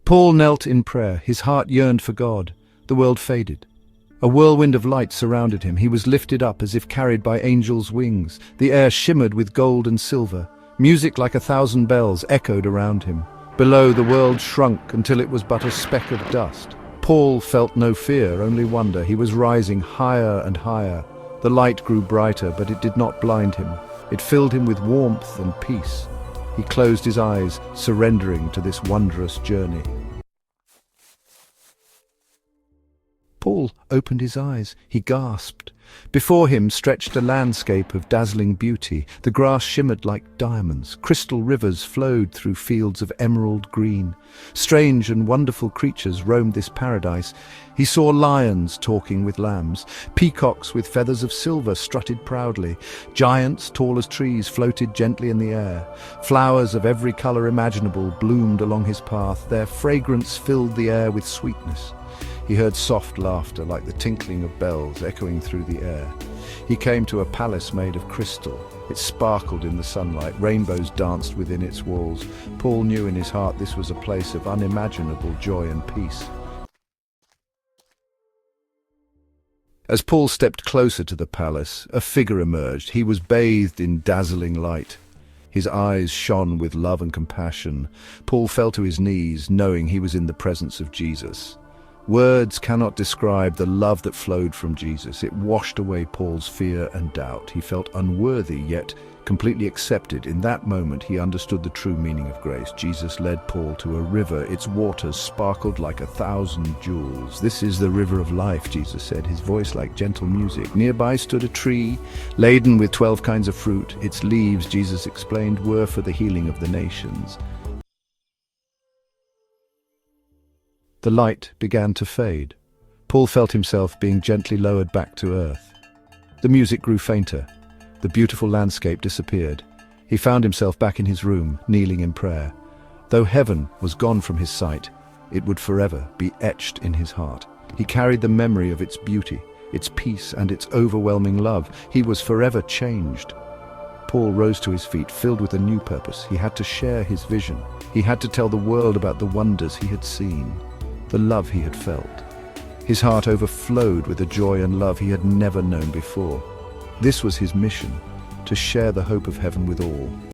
Paul knelt in prayer. His heart yearned for God. The world faded. A whirlwind of light surrounded him. He was lifted up as if carried by angels' wings. The air shimmered with gold and silver. Music like 1,000 bells echoed around him. Below, the world shrunk until it was but a speck of dust. Paul felt no fear, only wonder. He was rising higher and higher. The light grew brighter, but it did not blind him. It filled him with warmth and peace. He closed his eyes, surrendering to this wondrous journey. Paul opened his eyes. He gasped. Before him stretched a landscape of dazzling beauty. The grass shimmered like diamonds. Crystal rivers flowed through fields of emerald green. Strange and wonderful creatures roamed this paradise. He saw lions talking with lambs. Peacocks with feathers of silver strutted proudly. Giants, tall as trees, floated gently in the air. Flowers of every color imaginable bloomed along his path. Their fragrance filled the air with sweetness. He heard soft laughter like the tinkling of bells echoing through the air. He came to a palace made of crystal. It sparkled in the sunlight. Rainbows danced within its walls. Paul knew in his heart this was a place of unimaginable joy and peace. As Paul stepped closer to the palace, a figure emerged. He was bathed in dazzling light. His eyes shone with love and compassion. Paul fell to his knees, knowing he was in the presence of Jesus. Words cannot describe the love that flowed from Jesus. It washed away Paul's fear and doubt. He felt unworthy, yet completely accepted. In that moment, he understood the true meaning of grace. Jesus led Paul to a river. Its waters sparkled like 1,000 jewels. "This is the river of life," Jesus said, his voice like gentle music. Nearby stood a tree, laden with 12 kinds of fruit. Its leaves, Jesus explained, were for the healing of the nations. The light began to fade. Paul felt himself being gently lowered back to earth. The music grew fainter. The beautiful landscape disappeared. He found himself back in his room, kneeling in prayer. Though heaven was gone from his sight, it would forever be etched in his heart. He carried the memory of its beauty, its peace, and its overwhelming love. He was forever changed. Paul rose to his feet, filled with a new purpose. He had to share his vision. He had to tell the world about the wonders he had seen, the love he had felt. His heart overflowed with a joy and love he had never known before. This was his mission, to share the hope of heaven with all.